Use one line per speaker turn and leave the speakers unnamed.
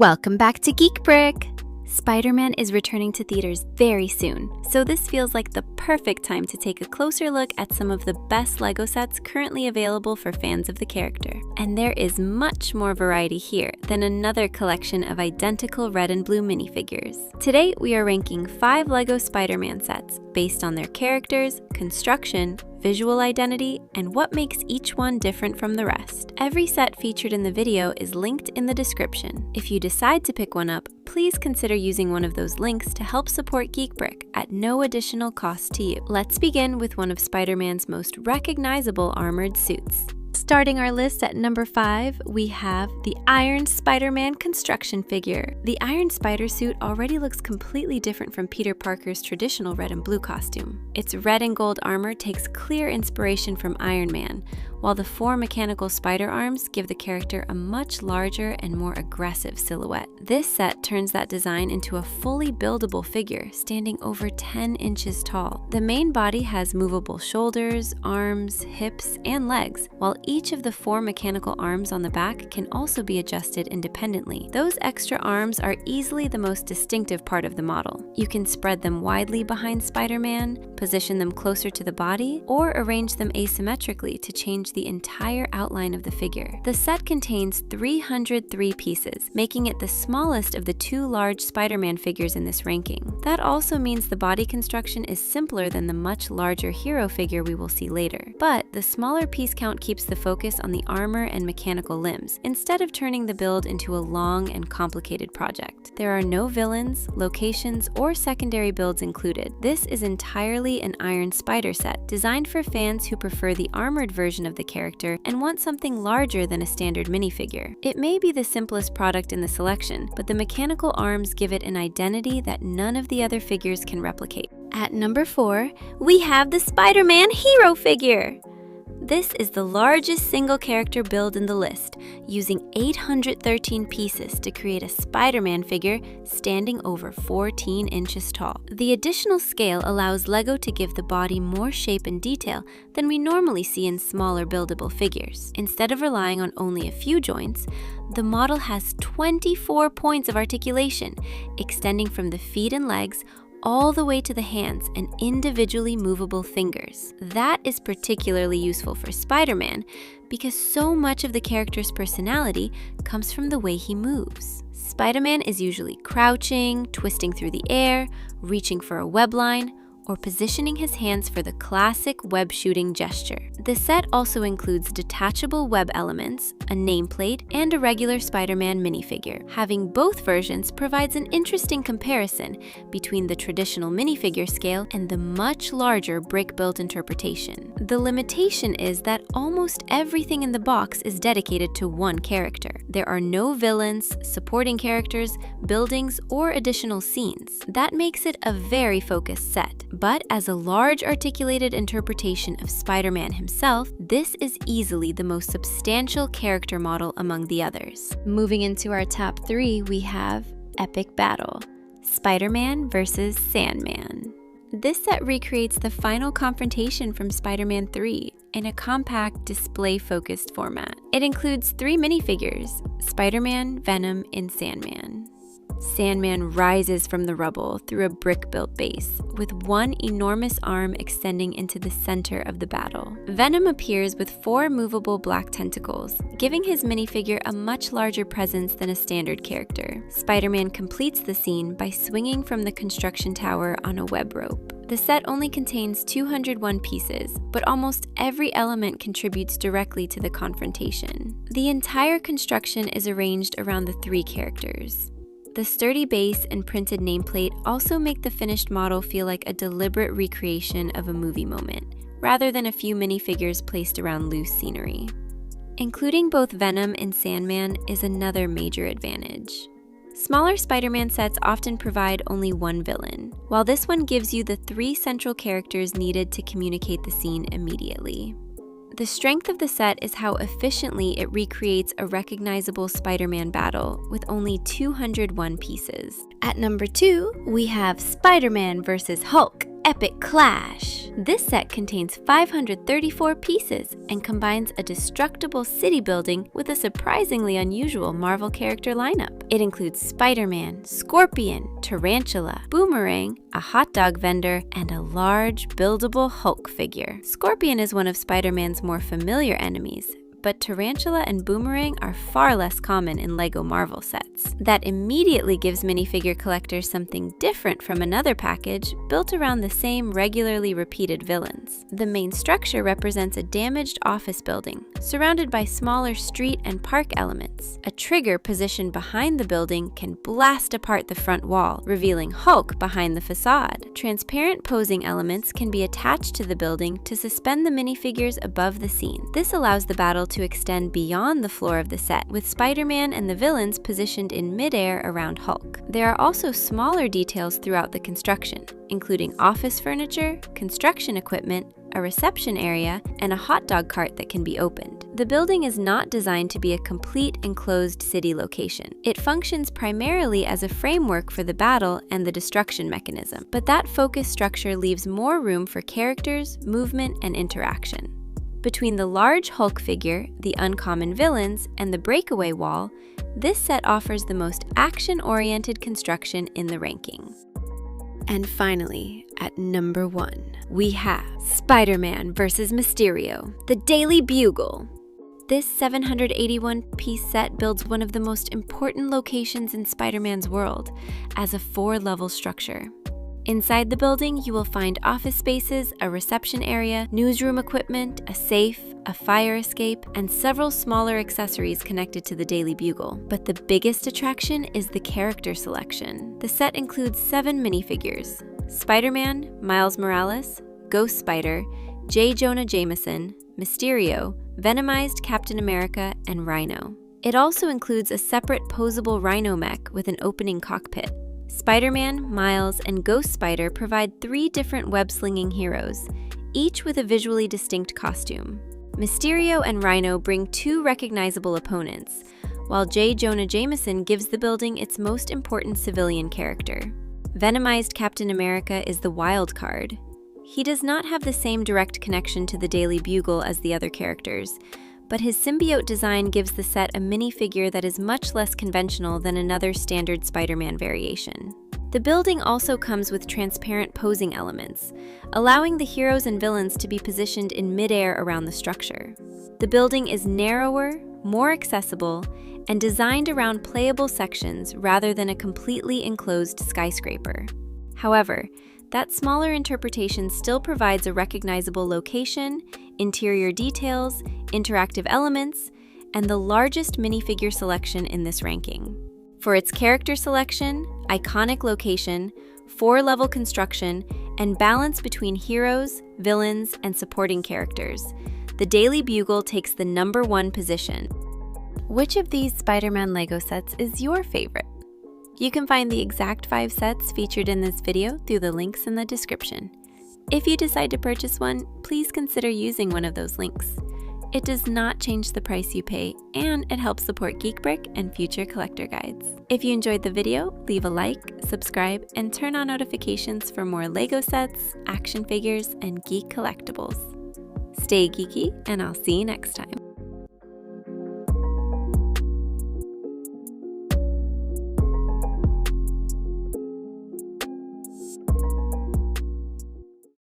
Welcome back to GeekBrick! Spider-Man is returning to theaters very soon, so this feels like the perfect time to take a closer look at some of the best LEGO sets currently available for fans of the character. And there is much more variety here than another collection of identical red and blue minifigures. Today, we are ranking 5 LEGO Spider-Man sets based on their characters, construction, visual identity, and what makes each one different from the rest. Every set featured in the video is linked in the description. If you decide to pick one up, please consider using one of those links to help support GeekBrick at no additional cost to you. Let's begin with one of Spider-Man's most recognizable armored suits. Starting our list at number 5, we have the Iron Spider-Man construction figure. The Iron Spider suit already looks completely different from Peter Parker's traditional red and blue costume. Its red and gold armor takes clear inspiration from Iron Man, while the 4 mechanical spider arms give the character a much larger and more aggressive silhouette. This set turns that design into a fully buildable figure, standing over 10 inches tall. The main body has movable shoulders, arms, hips, and legs, while each of the 4 mechanical arms on the back can also be adjusted independently. Those extra arms are easily the most distinctive part of the model. You can spread them widely behind Spider-Man, position them closer to the body, or arrange them asymmetrically to change the entire outline of the figure. The set contains 303 pieces, making it the smallest of the 2 large Spider-Man figures in this ranking. That also means the body construction is simpler than the much larger hero figure we will see later. But the smaller piece count keeps the focus on the armor and mechanical limbs, instead of turning the build into a long and complicated project. There are no villains, locations, or secondary builds included. This is entirely an Iron Spider set, designed for fans who prefer the armored version of the character and want something larger than a standard minifigure. It may be the simplest product in the selection, but the mechanical arms give it an identity that none of the other figures can replicate. At number 4, we have the Spider-Man hero figure! This is the largest single character build in the list, using 813 pieces to create a Spider-Man figure standing over 14 inches tall. The additional scale allows LEGO to give the body more shape and detail than we normally see in smaller buildable figures. Instead of relying on only a few joints, the model has 24 points of articulation, extending from the feet and legs all the way to the hands and individually movable fingers. That is particularly useful for Spider-Man because so much of the character's personality comes from the way he moves. Spider-Man is usually crouching, twisting through the air, reaching for a web line, or positioning his hands for the classic web shooting gesture. The set also includes detachable web elements, a nameplate, and a regular Spider-Man minifigure. Having both versions provides an interesting comparison between the traditional minifigure scale and the much larger brick-built interpretation. The limitation is that almost everything in the box is dedicated to one character. There are no villains, supporting characters, buildings, or additional scenes. That makes it a very focused set. But as a large articulated interpretation of Spider-Man himself, this is easily the most substantial character model among the others. Moving into our top 3, we have Epic Battle: Spider-Man vs. Sandman. This set recreates the final confrontation from Spider-Man 3 in a compact, display-focused format. It includes 3 minifigures: Spider-Man, Venom, and Sandman. Sandman rises from the rubble through a brick-built base, with one enormous arm extending into the center of the battle. Venom appears with 4 movable black tentacles, giving his minifigure a much larger presence than a standard character. Spider-Man completes the scene by swinging from the construction tower on a web rope. The set only contains 201 pieces, but almost every element contributes directly to the confrontation. The entire construction is arranged around the 3 characters. The sturdy base and printed nameplate also make the finished model feel like a deliberate recreation of a movie moment, rather than a few minifigures placed around loose scenery. Including both Venom and Sandman is another major advantage. Smaller Spider-Man sets often provide only one villain, while this one gives you the 3 central characters needed to communicate the scene immediately. The strength of the set is how efficiently it recreates a recognizable Spider-Man battle with only 201 pieces. At number 2, we have Spider-Man vs. Hulk: Epic Clash. This set contains 534 pieces and combines a destructible city building with a surprisingly unusual Marvel character lineup. It includes Spider-Man, Scorpion, Tarantula, Boomerang, a hot dog vendor, and a large, buildable Hulk figure. Scorpion is one of Spider-Man's more familiar enemies, but Tarantula and Boomerang are far less common in LEGO Marvel sets. That immediately gives minifigure collectors something different from another package built around the same regularly repeated villains. The main structure represents a damaged office building, surrounded by smaller street and park elements. A trigger positioned behind the building can blast apart the front wall, revealing Hulk behind the facade. Transparent posing elements can be attached to the building to suspend the minifigures above the scene. This allows the battle to extend beyond the floor of the set, with Spider-Man and the villains positioned in midair around Hulk. There are also smaller details throughout the construction, including office furniture, construction equipment, a reception area, and a hot dog cart that can be opened. The building is not designed to be a complete enclosed city location. It functions primarily as a framework for the battle and the destruction mechanism, but that focused structure leaves more room for characters, movement, and interaction. Between the large Hulk figure, the uncommon villains, and the breakaway wall, this set offers the most action-oriented construction in the ranking. And finally, at number 1, we have Spider-Man vs. Mysterio, the Daily Bugle. This 781-piece set builds one of the most important locations in Spider-Man's world as a 4-level structure. Inside the building, you will find office spaces, a reception area, newsroom equipment, a safe, a fire escape, and several smaller accessories connected to the Daily Bugle. But the biggest attraction is the character selection. The set includes 7 minifigures: Spider-Man, Miles Morales, Ghost Spider, J. Jonah Jameson, Mysterio, Venomized Captain America, and Rhino. It also includes a separate posable Rhino mech with an opening cockpit. Spider-Man, Miles, and Ghost Spider provide 3 different web-slinging heroes, each with a visually distinct costume. Mysterio and Rhino bring 2 recognizable opponents, while J. Jonah Jameson gives the building its most important civilian character. Venomized Captain America is the wild card. He does not have the same direct connection to the Daily Bugle as the other characters, but his symbiote design gives the set a minifigure that is much less conventional than another standard Spider-Man variation. The building also comes with transparent posing elements, allowing the heroes and villains to be positioned in midair around the structure. The building is narrower, more accessible, and designed around playable sections rather than a completely enclosed skyscraper. However, that smaller interpretation still provides a recognizable location, interior details, interactive elements, and the largest minifigure selection in this ranking. For its character selection, iconic location, 4-level construction, and balance between heroes, villains, and supporting characters, the Daily Bugle takes the number 1 position. Which of these Spider-Man LEGO sets is your favorite? You can find the exact 5 sets featured in this video through the links in the description. If you decide to purchase one, please consider using one of those links. It does not change the price you pay, and it helps support GeekBrick and future collector guides. If you enjoyed the video, leave a like, subscribe, and turn on notifications for more LEGO sets, action figures, and geek collectibles. Stay geeky, and I'll see you next time.